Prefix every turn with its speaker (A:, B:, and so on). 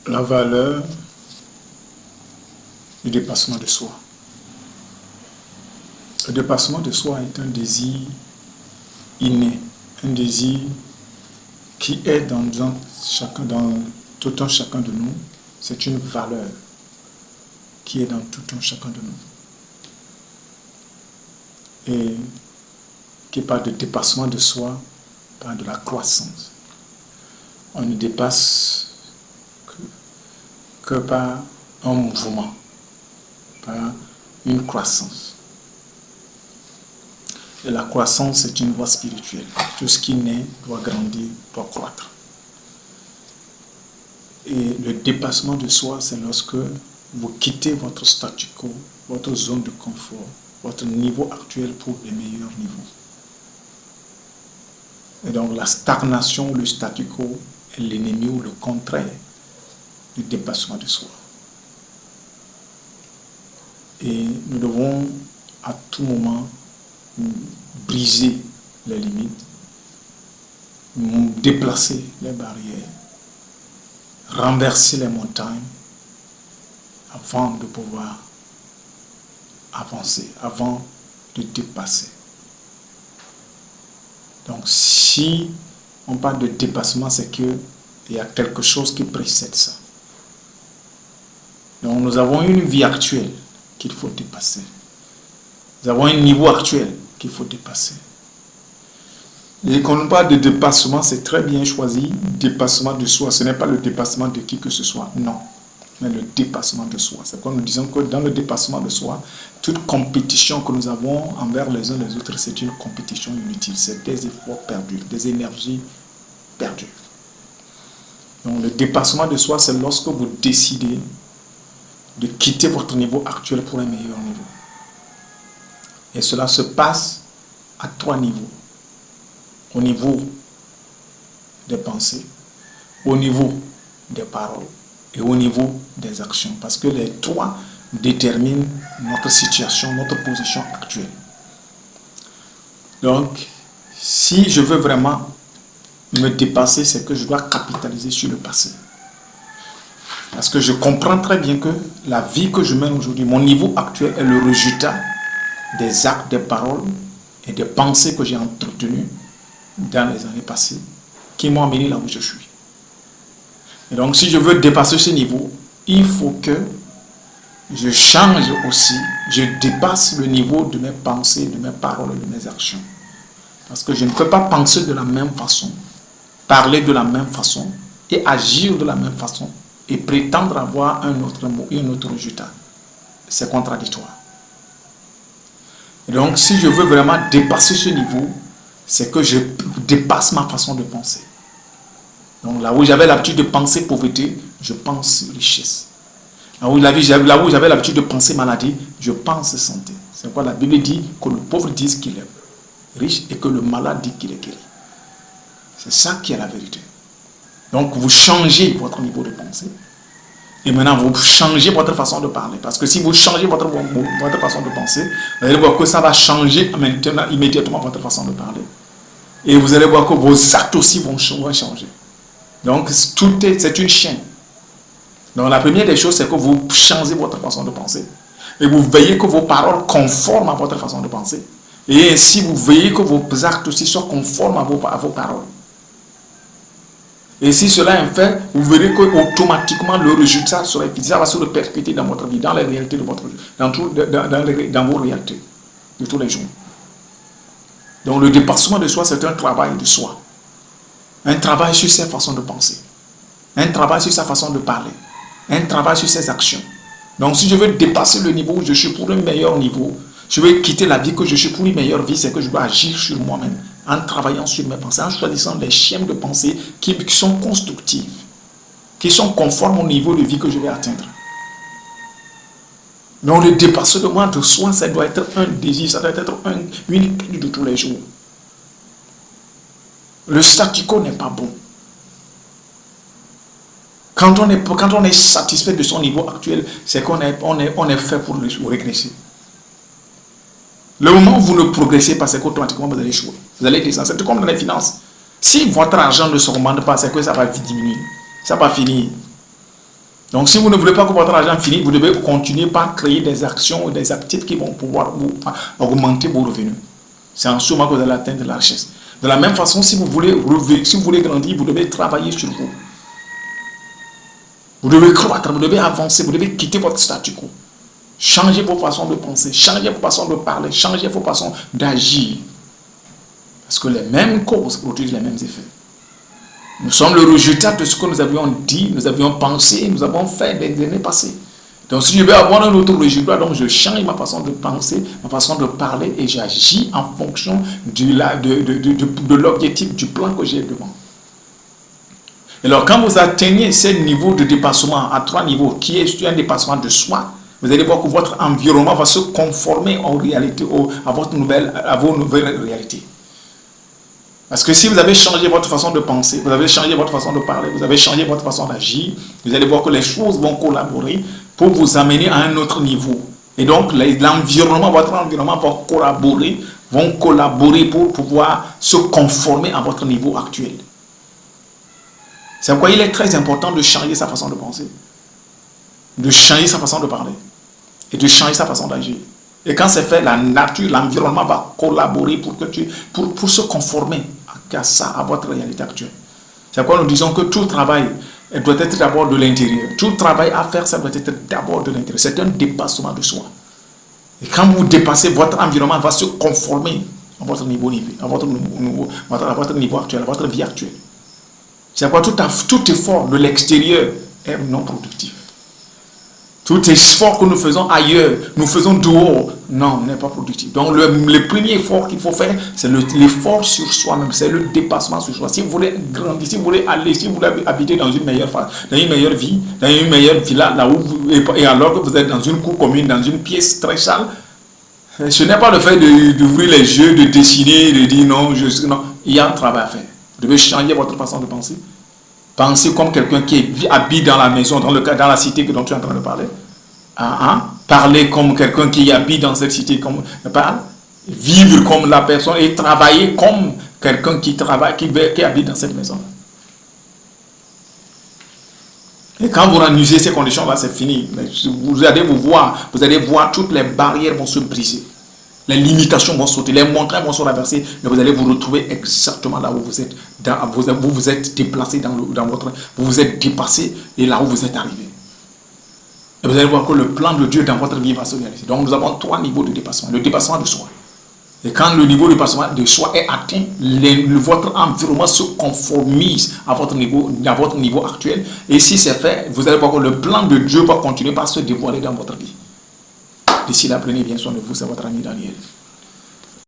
A: La valeur du dépassement de soi. Le dépassement de soi est un désir inné, un désir qui est dans tout un chacun de nous. C'est une valeur qui est dans tout un chacun de nous. Et qui parle de dépassement de soi, parle de la croissance. On ne dépasse que par un mouvement, par une croissance. Et la croissance, c'est une voie spirituelle. Tout ce qui naît doit grandir, doit croître. Et le dépassement de soi, c'est lorsque vous quittez votre statu quo, votre zone de confort, votre niveau actuel pour les meilleurs niveaux. Et donc la stagnation, le statu quo est l'ennemi ou le contraire du dépassement de soi. Et nous devons à tout moment briser les limites, déplacer les barrières, renverser les montagnes avant de pouvoir avancer, avant de dépasser. Donc si on parle de dépassement, c'est qu'il y a quelque chose qui précède ça. Donc nous avons une vie actuelle qu'il faut dépasser. Nous avons un niveau actuel qu'il faut dépasser. Et quand on parle de dépassement, c'est très bien choisi. Dépassement de soi, ce n'est pas le dépassement de qui que ce soit, non. Mais le dépassement de soi. C'est comme nous disons que dans le dépassement de soi, toute compétition que nous avons envers les uns les autres, c'est une compétition inutile. C'est des efforts perdus, des énergies perdues. Donc le dépassement de soi, c'est lorsque vous décidez de quitter votre niveau actuel pour un meilleur niveau. Et cela se passe à 3 niveaux. Au niveau des pensées, au niveau des paroles et au niveau des actions. Parce que les 3 déterminent notre situation, notre position actuelle. Donc, si je veux vraiment me dépasser, c'est que je dois capitaliser sur le passé. Parce que je comprends très bien que la vie que je mène aujourd'hui, mon niveau actuel est le résultat des actes, des paroles et des pensées que j'ai entretenues dans les années passées qui m'ont amené là où je suis. Et donc si je veux dépasser ce niveau, il faut que je change aussi, je dépasse le niveau de mes pensées, de mes paroles et de mes actions. Parce que je ne peux pas penser de la même façon, parler de la même façon et agir de la même façon et prétendre avoir un autre mot et un autre résultat. C'est contradictoire. Et donc si je veux vraiment dépasser ce niveau, c'est que je dépasse ma façon de penser. Donc là où j'avais l'habitude de penser pauvreté, je pense richesse. Là où j'avais l'habitude de penser maladie, je pense santé. C'est pourquoi la Bible dit que le pauvre dit qu'il est riche et que le malade dit qu'il est guéri. C'est ça qui est la vérité. Donc vous changez votre niveau de pensée. Et maintenant vous changez votre façon de parler. Parce que si vous changez votre façon de penser, vous allez voir que ça va changer maintenant, immédiatement votre façon de parler. Et vous allez voir que vos actes aussi vont changer. Donc c'est une chaîne. Donc la première des choses, c'est que vous changez votre façon de penser. Et vous veillez que vos paroles conforment à votre façon de penser. Et ainsi vous veillez que vos actes aussi soient conformes à vos paroles. Et si cela est fait, vous verrez qu'automatiquement le résultat ça va se répercuter dans votre vie, dans les réalités de votre vie, dans vos réalités de tous les jours. Donc le dépassement de soi, c'est un travail de soi. Un travail sur ses façons de penser. Un travail sur sa façon de parler. Un travail sur ses actions. Donc si je veux dépasser le niveau où je suis pour un meilleur niveau, je veux quitter la vie que je suis pour une meilleure vie, c'est que je dois agir sur moi-même, en travaillant sur mes pensées, en choisissant des schèmes de pensée qui sont constructives, qui sont conformes au niveau de vie que je vais atteindre. Donc le dépassement de soi, ça doit être un désir, ça doit être une étude de tous les jours. Le statu quo n'est pas bon. Quand on est satisfait de son niveau actuel, c'est qu'on est fait pour régresser. Le moment où vous ne progressez pas, c'est qu'automatiquement vous allez échouer. Vous allez descendre. C'est comme dans les finances. Si votre argent ne s'augmente pas, c'est que ça va diminuer. Ça va finir. Donc, si vous ne voulez pas que votre argent finisse, vous devez continuer par créer des actions ou des actifs qui vont pouvoir augmenter vos revenus. C'est en ce moment que vous allez atteindre la richesse. De la même façon, si vous voulez grandir, vous devez travailler sur vous. Vous devez croître, vous devez avancer, vous devez quitter votre statu quo. Changez vos façons de penser, changez vos façons de parler, changez vos façons d'agir. Parce que les mêmes causes produisent les mêmes effets. Nous sommes le résultat de ce que nous avions dit, nous avions pensé, nous avons fait des années passées. Donc si je veux avoir un autre résultat, donc je change ma façon de penser, ma façon de parler et j'agis en fonction de l'objectif, du plan que j'ai devant. Et alors quand vous atteignez ce niveau de dépassement à 3 niveaux, qui est un dépassement de soi, vous allez voir que votre environnement va se conformer en réalité à vos nouvelles réalités. Parce que si vous avez changé votre façon de penser, vous avez changé votre façon de parler, vous avez changé votre façon d'agir, vous allez voir que les choses vont collaborer pour vous amener à un autre niveau. Et donc, l'environnement, votre environnement vont collaborer pour pouvoir se conformer à votre niveau actuel. C'est pourquoi il est très important de changer sa façon de penser, de changer sa façon de parler et de changer sa façon d'agir. Et quand c'est fait, la nature, l'environnement va collaborer pour se conformer à ça, à votre réalité actuelle. C'est pourquoi nous disons que tout travail doit être d'abord de l'intérieur. Tout travail à faire, ça doit être d'abord de l'intérieur. C'est un dépassement de soi. Et quand vous dépassez, votre environnement va se conformer à votre niveau, à votre niveau actuel, à votre vie actuelle. C'est pourquoi tout effort de l'extérieur est non productif. Tout effort que nous faisons ailleurs, nous faisons dehors, non, n'est pas productif. Donc le premier effort qu'il faut faire, c'est l'effort sur soi-même, c'est le dépassement sur soi. Si vous voulez grandir, si vous voulez aller, si vous voulez habiter dans une meilleure vie, dans une meilleure villa, là où et alors que vous êtes dans une cour commune, dans une pièce très sale, ce n'est pas le fait d'ouvrir les yeux, de dessiner, de dire non, non, il y a un travail à faire. Vous devez changer votre façon de penser. Pensez comme quelqu'un qui habite dans la maison, dans la cité dont tu es en train de parler. Parler comme quelqu'un qui habite dans cette cité. Vivre comme la personne et travailler comme quelqu'un qui habite dans cette maison. Et quand vous renusez ces conditions-là, c'est fini. Vous allez voir toutes les barrières vont se briser. Les limitations vont sauter, les montagnes vont se renverser, mais vous allez vous retrouver exactement là où vous êtes. Vous vous êtes déplacé vous vous êtes dépassé et là où vous êtes arrivé. Et vous allez voir que le plan de Dieu dans votre vie va se réaliser. Donc nous avons 3 niveaux de dépassement. Le dépassement de soi. Et quand le niveau de dépassement de soi est atteint, votre environnement se conformise à votre niveau actuel. Et si c'est fait, vous allez voir que le plan de Dieu va continuer par se dévoiler dans votre vie. D'ici là, prenez bien soin de vous, c'est votre ami Daniel.